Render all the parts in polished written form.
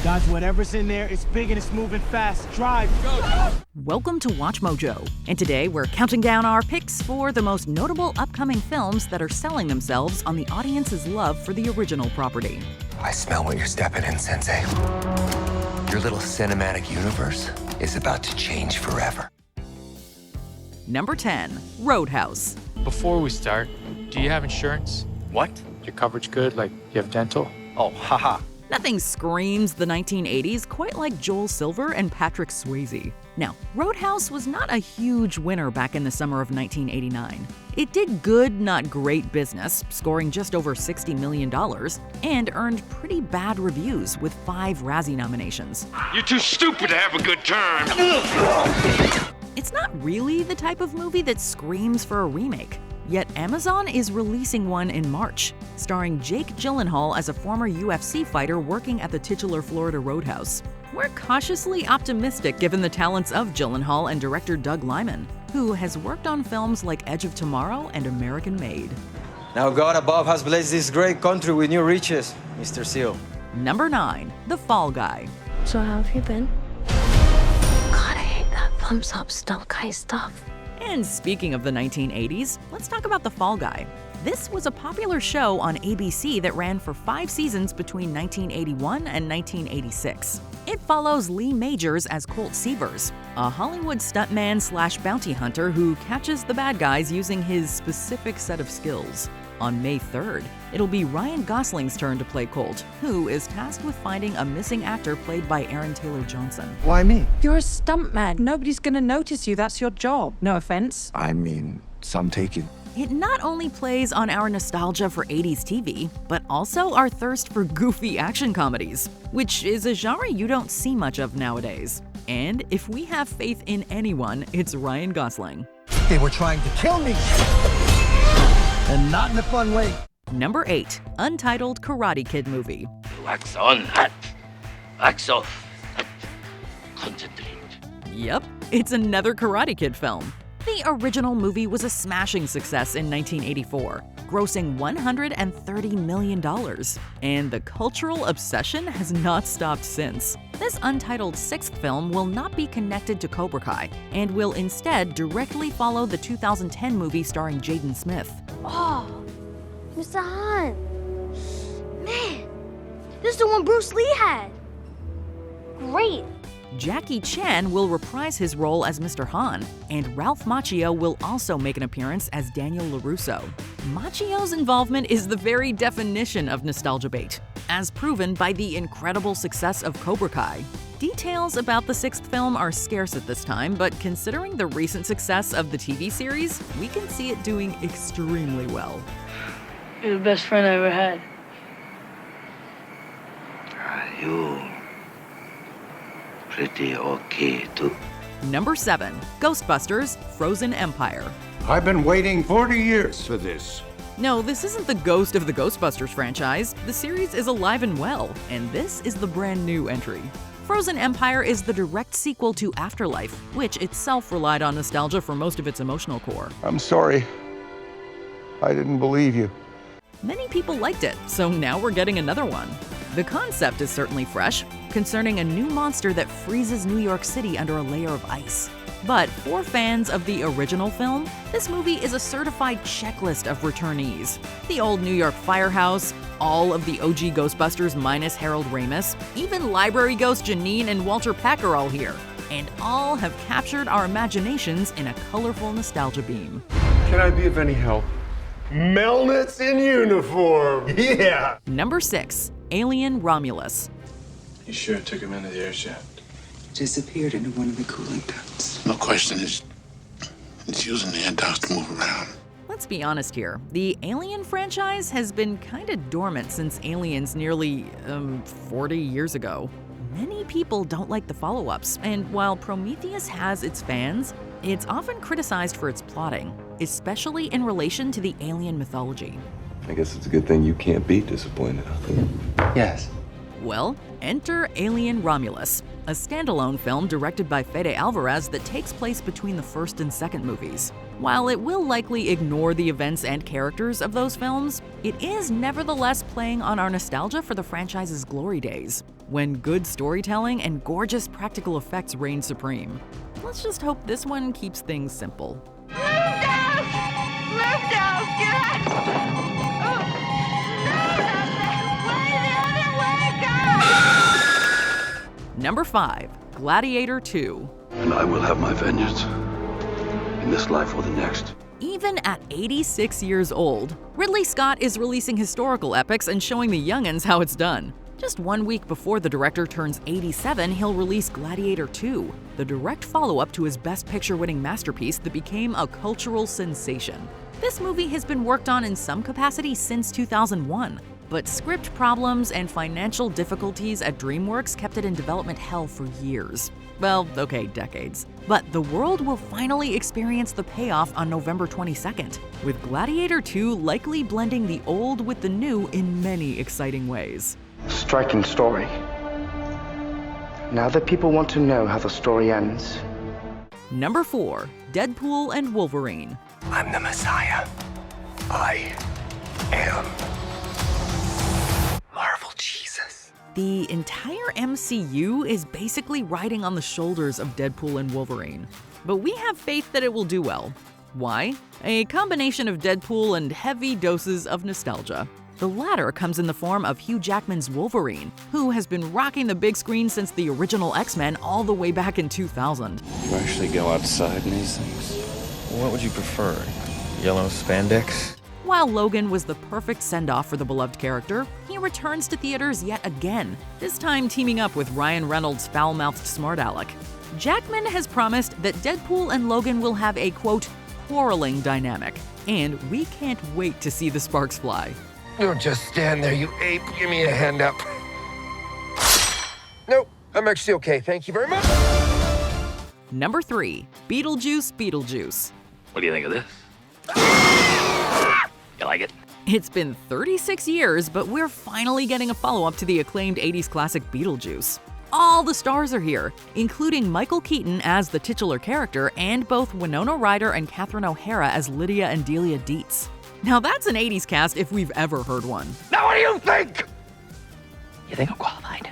Dodge whatever's in there. It's big and it's moving fast. Drive. Go. Welcome to Watch Mojo, and today we're counting down our picks for the most notable upcoming films that are selling themselves on the audience's love for the original property. I smell what you're stepping in, Sensei. Your little cinematic universe is about to change forever. Number 10, Roadhouse. Before we start, do you have insurance? What? Your coverage good? Like, you have dental? Oh, haha. Nothing screams the 1980s quite like Joel Silver and Patrick Swayze. Now, Roadhouse was not a huge winner back in the summer of 1989. It did good, not great business, scoring just over $60 million, and earned pretty bad reviews with 5 Razzie nominations. You're too stupid to have a good time. It's not really the type of movie that screams for a remake. Yet Amazon is releasing one in March, starring Jake Gyllenhaal as a former UFC fighter working at the titular Florida Roadhouse. We're cautiously optimistic given the talents of Gyllenhaal and director Doug Liman, who has worked on films like Edge of Tomorrow and American Made. Now God above has blessed this great country with new riches, Mr. Seal. Number 9, The Fall Guy. So how have you been? God, I hate that thumbs up stuff guy stuff. And speaking of the 1980s, let's talk about The Fall Guy. This was a popular show on ABC that ran for 5 seasons between 1981 and 1986. It follows Lee Majors as Colt Seavers, a Hollywood stuntman/bounty hunter who catches the bad guys using his specific set of skills. On May 3rd, it'll be Ryan Gosling's turn to play Colt, who is tasked with finding a missing actor played by Aaron Taylor Johnson. Why me? You're a stuntman. Nobody's gonna notice you. That's your job. No offense. I mean, some take it. It not only plays on our nostalgia for 80s TV, but also our thirst for goofy action comedies, which is a genre you don't see much of nowadays. And if we have faith in anyone, it's Ryan Gosling. They were trying to kill me, and not in a fun way. Number 8, Untitled Karate Kid Movie. Wax on, hot. Wax off. Hot. Concentrate. Yep, it's another Karate Kid film. The original movie was a smashing success in 1984, grossing $130 million, and the cultural obsession has not stopped since. This untitled 6th film will not be connected to Cobra Kai, and will instead directly follow the 2010 movie starring Jaden Smith. Oh, Mr. Han. Man, this is the one Bruce Lee had. Great. Jackie Chan will reprise his role as Mr. Han, and Ralph Macchio will also make an appearance as Daniel LaRusso. Macchio's involvement is the very definition of nostalgia bait, as proven by the incredible success of Cobra Kai. Details about the 6th film are scarce at this time, but considering the recent success of the TV series, we can see it doing extremely well. You're the best friend I ever had. You pretty okay too. Number 7, Ghostbusters: Frozen Empire. I've been waiting 40 years for this. No, this isn't the ghost of the Ghostbusters franchise. The series is alive and well, and this is the brand new entry. Frozen Empire is the direct sequel to Afterlife, which itself relied on nostalgia for most of its emotional core. I'm sorry. I didn't believe you. Many people liked it, so now we're getting another one. The concept is certainly fresh, concerning a new monster that freezes New York City under a layer of ice. But for fans of the original film, this movie is a certified checklist of returnees. The old New York firehouse, all of the OG Ghostbusters minus Harold Ramis, even library ghost Janine and Walter Peck are all here. And all have captured our imaginations in a colorful nostalgia beam. Can I be of any help? Melnitz in uniform! Yeah! Number 6, Alien Romulus. You sure took him into the air shaft? Disappeared into one of the cooling ducts. No question, it's using the air ducts to move around. Let's be honest here. The Alien franchise has been kinda dormant since Aliens nearly, 40 years ago. Many people don't like the follow-ups, and while Prometheus has its fans, it's often criticized for its plotting, especially in relation to the alien mythology. I guess it's a good thing you can't be disappointed. Yes. Well, enter Alien Romulus. a standalone film directed by Fede Alvarez that takes place between the first and second movies. While it will likely ignore the events and characters of those films, it is nevertheless playing on our nostalgia for the franchise's glory days, when good storytelling and gorgeous practical effects reigned supreme. Let's just hope this one keeps things simple. Number 5. Gladiator II. And I will have my vengeance, in this life or the next. Even at 86 years old, Ridley Scott is releasing historical epics and showing the youngins how it's done. Just 1 week before the director turns 87, he'll release Gladiator II, the direct follow-up to his Best Picture-winning masterpiece that became a cultural sensation. This movie has been worked on in some capacity since 2001, but script problems and financial difficulties at DreamWorks kept it in development hell for years. Well, okay, decades. But the world will finally experience the payoff on November 22nd, with Gladiator II likely blending the old with the new in many exciting ways. Striking story. Now that people want to know how the story ends. Number 4. Deadpool and Wolverine. I'm the Messiah. I am Marvel Jesus. The entire MCU is basically riding on the shoulders of Deadpool and Wolverine. But we have faith that it will do well. Why? A combination of Deadpool and heavy doses of nostalgia. The latter comes in the form of Hugh Jackman's Wolverine, who has been rocking the big screen since the original X-Men all the way back in 2000. You actually go outside in these things? What would you prefer? Yellow spandex? While Logan was the perfect send-off for the beloved character, he returns to theaters yet again, this time teaming up with Ryan Reynolds' foul-mouthed smart aleck. Jackman has promised that Deadpool and Logan will have a, quote, quarreling dynamic, and we can't wait to see the sparks fly. Don't just stand there, you ape. Give me a hand up. Nope, I'm actually okay. Thank you very much. Number 3. Beetlejuice, Beetlejuice. What do you think of this? You like it? It's been 36 years, but we're finally getting a follow-up to the acclaimed 80s classic Beetlejuice. All the stars are here, including Michael Keaton as the titular character and both Winona Ryder and Catherine O'Hara as Lydia and Delia Dietz. Now that's an 80s cast if we've ever heard one. Now what do you think? You think I'm qualified?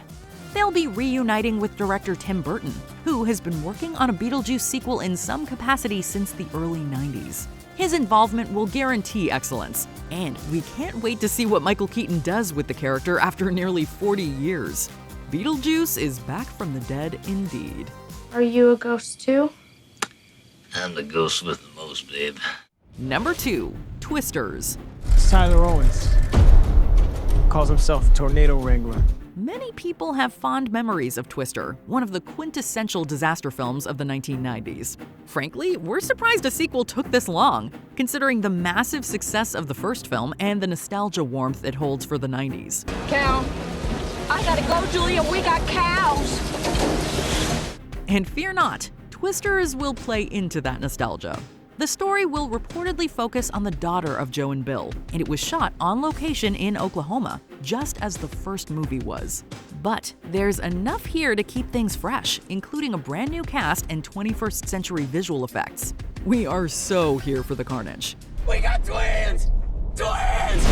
They'll be reuniting with director Tim Burton, who has been working on a Beetlejuice sequel in some capacity since the early 90s. His involvement will guarantee excellence, and we can't wait to see what Michael Keaton does with the character after nearly 40 years. Beetlejuice is back from the dead indeed. Are you a ghost too? I'm the ghost with the most, babe. Number 2. Twisters. It's Tyler Owens. Calls himself a tornado wrangler. Many people have fond memories of Twister, one of the quintessential disaster films of the 1990s. Frankly, we're surprised a sequel took this long, considering the massive success of the first film and the nostalgia warmth it holds for the 90s. Cal, I gotta go, Julia. We got cows. And fear not, Twisters will play into that nostalgia. The story will reportedly focus on the daughter of Joe and Bill, and it was shot on location in Oklahoma, just as the first movie was. But there's enough here to keep things fresh, including a brand new cast and 21st century visual effects. We are so here for the carnage. We got twins! Twins!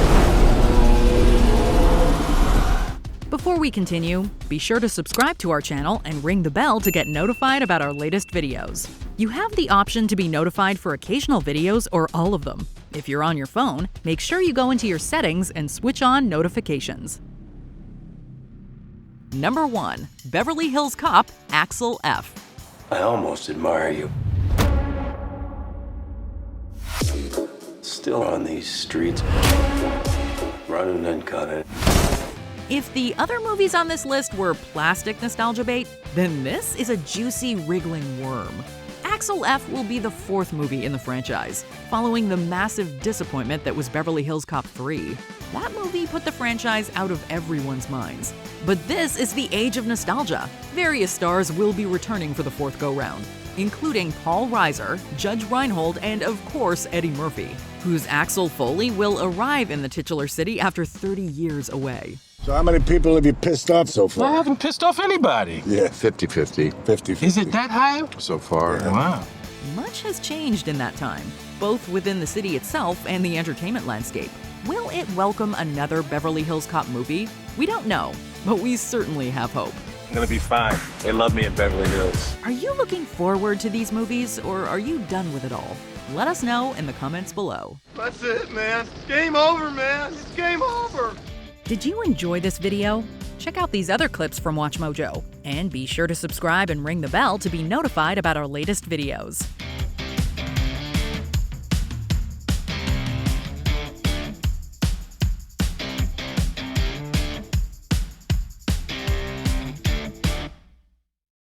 Before we continue, be sure to subscribe to our channel and ring the bell to get notified about our latest videos. You have the option to be notified for occasional videos or all of them. If you're on your phone, make sure you go into your settings and switch on notifications. Number 1. Beverly Hills Cop, Axel F. I almost admire you. Still on these streets, running and gunning. If the other movies on this list were plastic nostalgia bait, then this is a juicy, wriggling worm. Axel F will be the 4th movie in the franchise, following the massive disappointment that was Beverly Hills Cop 3. That movie put the franchise out of everyone's minds. But this is the age of nostalgia. Various stars will be returning for the 4th go-round, including Paul Reiser, Judge Reinhold, and of course Eddie Murphy, whose Axel Foley will arrive in the titular city after 30 years away. So how many people have you pissed off so far? I haven't pissed off anybody. Yeah, 50-50. 50-50. Is it that high? So far. Yeah. Wow. Much has changed in that time, both within the city itself and the entertainment landscape. Will it welcome another Beverly Hills Cop movie? We don't know, but we certainly have hope. I'm gonna be fine. They love me in Beverly Hills. Are you looking forward to these movies, or are you done with it all? Let us know in the comments below. That's it, man. Game over, man. It's game over. Did you enjoy this video? Check out these other clips from WatchMojo, and be sure to subscribe and ring the bell to be notified about our latest videos.